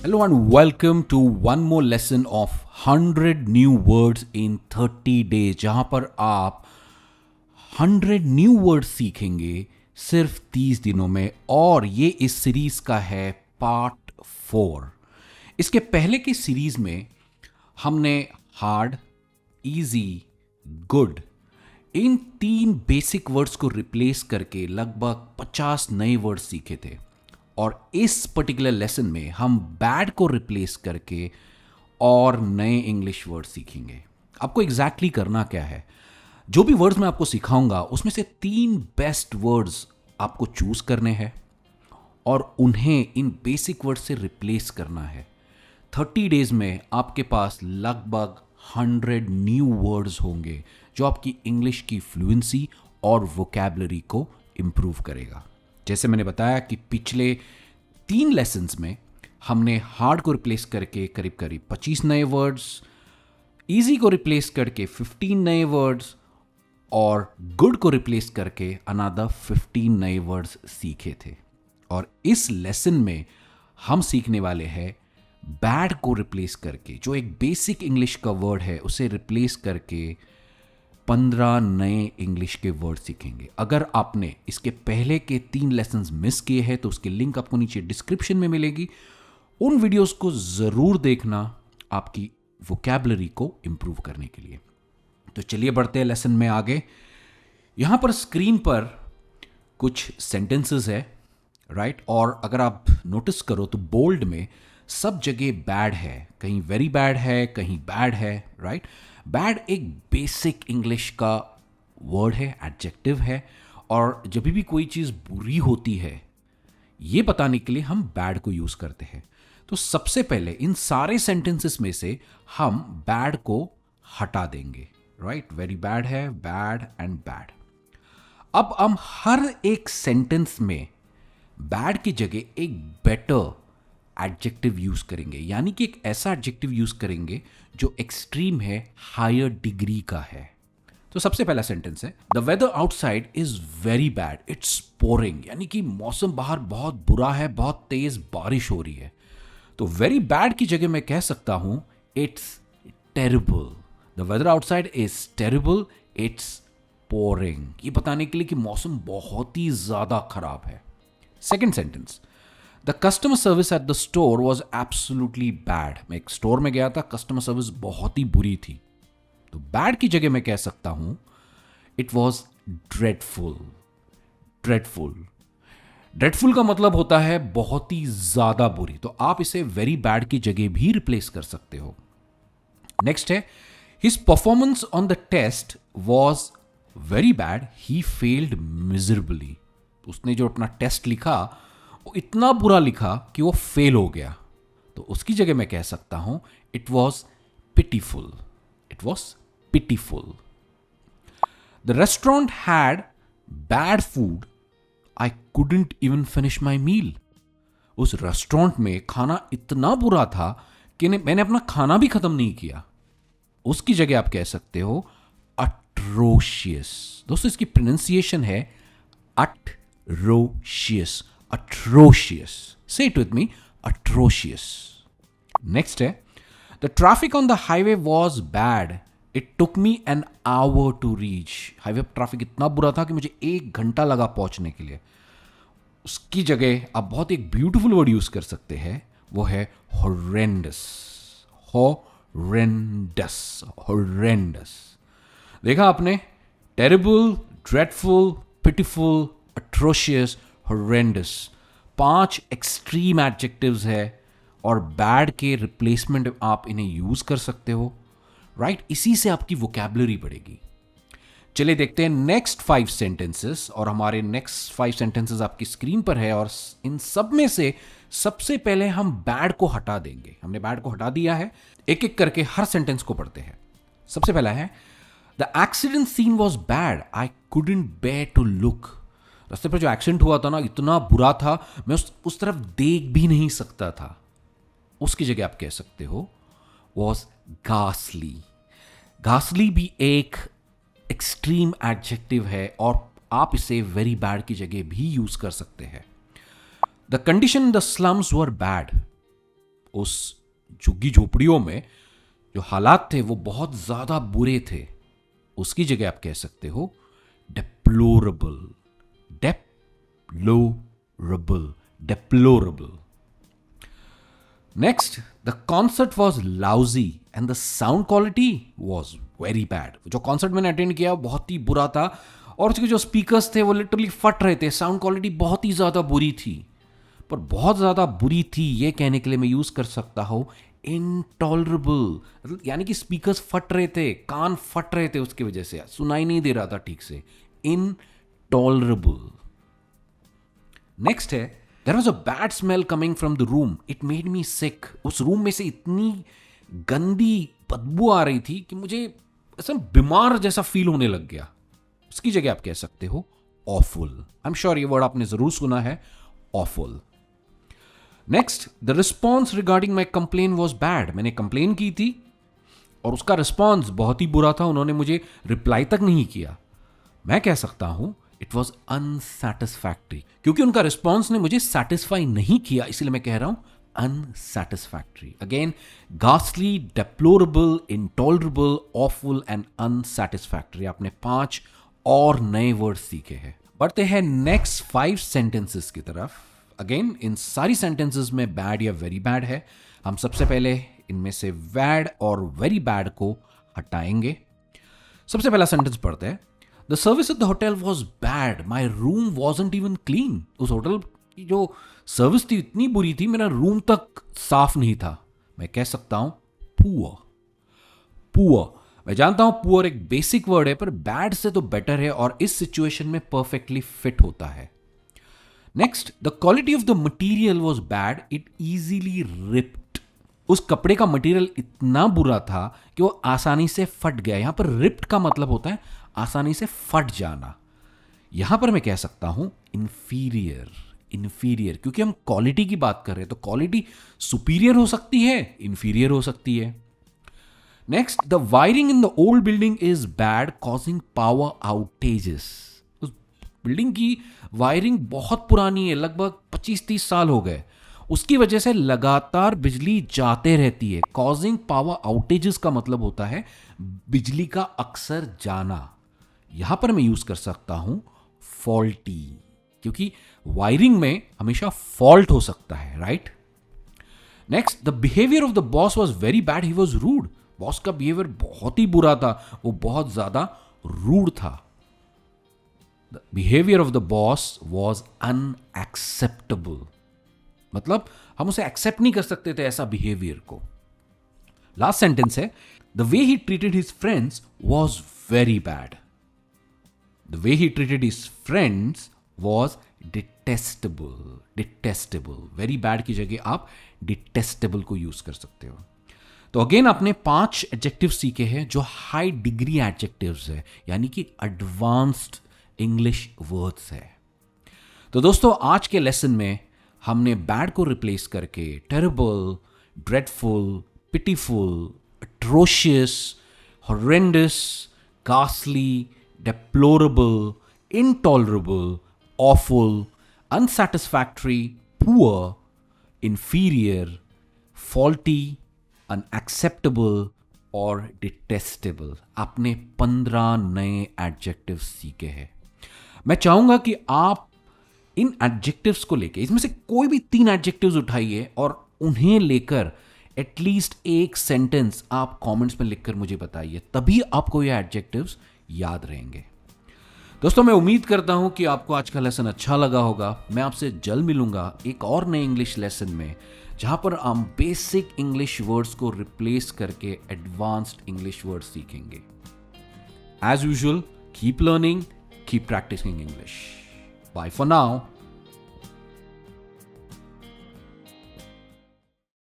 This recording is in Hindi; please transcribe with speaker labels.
Speaker 1: Hello and welcome to one more lesson of 100 new words in 30 days जहां पर आप 100 न्यू वर्ड्स सीखेंगे सिर्फ 30 दिनों में। और ये इस सीरीज का है पार्ट 4। इसके पहले की सीरीज में हमने hard, easy, good in 3 basic words को रिप्लेस करके लगभग 50 नए वर्ड्स सीखे थे। और इस पर्टिकुलर लेसन में हम बैड को रिप्लेस करके और नए इंग्लिश वर्ड सीखेंगे। आपको एग्जैक्टली करना क्या है, जो भी वर्ड्स मैं आपको सिखाऊंगा उसमें से 3 बेस्ट वर्ड्स आपको चूज करने हैं और उन्हें इन बेसिक वर्ड से रिप्लेस करना है। 30 डेज में आपके पास लगभग 100 न्यू वर्ड्स होंगे जो आपकी इंग्लिश की फ्लुएंसी और वोकैबुलरी को इम्प्रूव करेगा। जैसे मैंने बताया कि पिछले 3 लेसन्स में हमने हार्ड को रिप्लेस करके करीब करीब 25 नए वर्ड्स, इजी को रिप्लेस करके 15 नए वर्ड्स और गुड को रिप्लेस करके अनदर 15 नए वर्ड्स सीखे थे। और इस लेसन में हम सीखने वाले हैं बैड को रिप्लेस करके, जो एक बेसिक इंग्लिश का वर्ड है उसे रिप्लेस करके 15 नए इंग्लिश के वर्ड सीखेंगे। अगर आपने इसके पहले के 3 लेसन्स मिस किए हैं तो उसकी लिंक आपको नीचे डिस्क्रिप्शन में मिलेगी। उन वीडियोस को ज़रूर देखना आपकी वोकैबुलरी को इम्प्रूव करने के लिए। तो चलिए बढ़ते हैं लेसन में आगे। यहाँ पर स्क्रीन पर कुछ सेंटेंसेस है, राइट? और अगर आप नोटिस करो तो बोल्ड में सब जगह बैड है, कहीं वेरी बैड है, कहीं बैड है, राइट? बैड एक बेसिक इंग्लिश का वर्ड है, एडजेक्टिव है, और जब भी कोई चीज़ बुरी होती है ये बताने के लिए हम बैड को यूज़ करते हैं। तो सबसे पहले इन सारे सेंटेंसेस में से हम बैड को हटा देंगे, राइट? वेरी बैड है, बैड एंड बैड। अब हम हर एक सेंटेंस में बैड की जगह एक बेटर एडजेक्टिव यूज करेंगे, यानी कि एक ऐसा एडजेक्टिव यूज करेंगे जो एक्सट्रीम है, हायर डिग्री का है। तो सबसे पहला सेंटेंस है the weather outside is very bad, it's pouring, यानी कि मौसम बाहर बहुत बुरा है, बहुत तेज बारिश हो रही है। तो वेरी बैड की जगह मैं कह सकता हूं it's terrible. The weather outside is terrible, it's pouring, ये बताने के लिए कि मौसम बहुत ही ज्यादा खराब है। Second sentence the customer service at the store was absolutely bad. मैं एक स्टोर में गया था, कस्टमर सर्विस बहुत ही बुरी थी। तो बैड की जगह मैं कह सकता हूं it was dreadful. Dreadful, dreadful का मतलब होता है बहुत ही ज्यादा बुरी, तो आप इसे वेरी बैड की जगह भी रिप्लेस कर सकते हो। नेक्स्ट है his performance on the test was very bad, he failed miserably. उसने जो अपना टेस्ट लिखा वो इतना बुरा लिखा कि वो फेल हो गया। तो उसकी जगह मैं कह सकता हूं it was pitiful. It was pitiful. The restaurant had bad food, I couldn't even finish my meal. उस रेस्टोरेंट में खाना इतना बुरा था कि मैंने अपना खाना भी खत्म नहीं किया। उसकी जगह आप कह सकते हो अट्रोशियस। दोस्तों इसकी प्रोनाउंसिएशन है atrocious, atrocious. Say it with me, atrocious. Next है the traffic on the highway was bad, it took me an hour to reach. Highway पर ट्रैफिक इतना बुरा था कि मुझे 1 घंटा लगा पहुंचने के लिए। उसकी जगह आप बहुत एक ब्यूटीफुल वर्ड यूज कर सकते हैं, वो है horrendous. horrendous, horrendous. देखा आपने, terrible, dreadful, pitiful, atrocious, horrendous, 5 extreme adjectives है और बैड के रिप्लेसमेंट आप इन्हें यूज कर सकते हो, राइट? इसी से आपकी वोकैबुलरी बढ़ेगी। चलिए देखते हैं नेक्स्ट 5 सेंटेंसेस, और हमारे नेक्स्ट 5 सेंटेंसेस आपकी स्क्रीन पर है। और इन सब में से सबसे पहले हम बैड को हटा देंगे। हमने बैड को हटा दिया है। एक एक करके हर सेंटेंस को पढ़ते हैं। सबसे पहला है the accident scene was bad, I couldn't bear to look. रास्ते पर जो एक्सीडेंट हुआ था ना, इतना बुरा था, मैं उस तरफ देख भी नहीं सकता था। उसकी जगह आप कह सकते हो वॉज घासली। घासली भी एक एक्सट्रीम एडजेक्टिव है और आप इसे वेरी बैड की जगह भी यूज कर सकते हैं। The condition in the slums were bad, उस झुग्गी झोपड़ियों में जो हालात थे वो बहुत ज़्यादा बुरे थे, उसकी जगह आप कह सकते हो deplorable, deplorable, deplorable. Next, the concert was lousy and the sound quality was very bad. जो कॉन्सर्ट मैंने अटेंड किया बहुत ही बुरा था और उसके जो स्पीकर्स थे वो लिटरली फट रहे थे. साउंड क्वालिटी बहुत ही ज़्यादा बुरी थी. पर बहुत ज़्यादा बुरी थी ये कहने के लिए मैं यूज़ कर सकता हूँ इनटॉलरेबल, यानी कि स्पीकर्स फट रहे थे, कान फट रहे थे, उसकी वजह से सुनाई नहीं दे रहा था ठीक से. इनटॉलरेबल. नेक्स्ट है there was a bad smell coming from the room, it made me sick. उस रूम में से इतनी गंदी बदबू आ रही थी कि मुझे ऐसा बीमार जैसा फील होने लग गया. उसकी जगह आप कह सकते हो ऑफुल. आई एम श्योर ये वर्ड आपने जरूर सुना है, awful. Next, the response regarding my complain was bad. मैंने कंप्लेन की थी और उसका रिस्पॉन्स बहुत ही बुरा था. उन्होंने मुझे रिप्लाई तक नहीं किया. मैं कह सकता हूं इट वॉज अनसैटिस्फैक्ट्री, क्योंकि उनका रिस्पॉन्स ने मुझे सेटिस्फाई नहीं किया, इसलिए मैं कह रहा हूं unsatisfactory. Again, ghastly, deplorable, intolerable, awful and unsatisfactory. आपने 5 और नए वर्ड सीखे हैं. बढ़ते हैं नेक्स्ट 5 सेंटेंसेस की तरफ. अगेन, इन सारी सेंटेंसेस में बैड या वेरी बैड है. हम सबसे पहले इनमें से बैड और वेरी बैड को हटाएंगे. सबसे पहला सेंटेंस पढ़ते हैं. The service at the hotel was bad, my room wasn't even clean. उस होटल की जो सर्विस थी इतनी बुरी थी, मेरा रूम तक साफ नहीं था. मैं कह सकता हूं पुअर. पुअर. मैं जानता हूं पुअर एक बेसिक वर्ड है, पर बैड से तो बेटर है और इस सिचुएशन में परफेक्टली फिट होता है. Next, the quality of the material was bad, it easily ripped. उस कपड़े का मटीरियल इतना बुरा था कि वो आसानी से फट गया. यहां पर रिप्ड का मतलब होता है आसानी से फट जाना. यहां पर मैं कह सकता हूं इंफीरियर. इंफीरियर, क्योंकि हम क्वालिटी की बात कर रहे हैं तो क्वालिटी सुपीरियर हो सकती है, इंफीरियर हो सकती है. Next, the wiring in the old building is bad causing power outages. उस बिल्डिंग की वायरिंग बहुत पुरानी है, लगभग 25-30 साल हो गए. उसकी वजह से लगातार बिजली जाते रहती है. कॉजिंग पावर आउटेजेस का मतलब होता है बिजली का अक्सर जाना. यहां पर मैं यूज कर सकता हूं फॉल्टी, क्योंकि वायरिंग में हमेशा फॉल्ट हो सकता है, right. Next, the behaviour of the boss was very bad, he was rude. Boss का बिहेवियर बहुत ही बुरा था, वो बहुत ज्यादा रूड था. The behaviour of the boss was unacceptable, मतलब हम उसे एक्सेप्ट नहीं कर सकते थे ऐसा बिहेवियर को. लास्ट सेंटेंस है, the way he treated his friends was very bad. The way he treated his friends was detestable. Detestable. Very bad की जगह आप डिटेस्टेबल को यूज कर सकते हो. तो अगेन आपने 5 एडजेक्टिव सीखे हैं जो हाई डिग्री एडजेक्टिव्स है, यानी कि एडवांस्ड इंग्लिश वर्ड्स है. तो दोस्तों आज के लेसन में हमने बैड को रिप्लेस करके terrible, dreadful, pitiful, atrocious, horrendous, ghastly, deplorable, intolerable, awful, unsatisfactory, poor, inferior, faulty, unacceptable और डिटेस्टेबल. आपने 15 नए एडजेक्टिव्स सीखे हैं. मैं चाहूंगा कि आप इन एडजेक्टिव्स को लेके इसमें से कोई भी 3 एडजेक्टिव्स उठाइए और उन्हें लेकर एटलीस्ट एक सेंटेंस आप कमेंट्स में लिखकर मुझे बताइए, तभी आपको ये एडजेक्टिव्स याद रहेंगे. दोस्तों मैं उम्मीद करता हूं कि आपको आज का लेसन अच्छा लगा होगा. मैं आपसे जल्द मिलूंगा एक और नए इंग्लिश लेसन में, जहां पर हम बेसिक इंग्लिश वर्ड्स को रिप्लेस करके एडवांस्ड इंग्लिश वर्ड्स सीखेंगे. As usual, keep learning, keep practising English. Bye for now.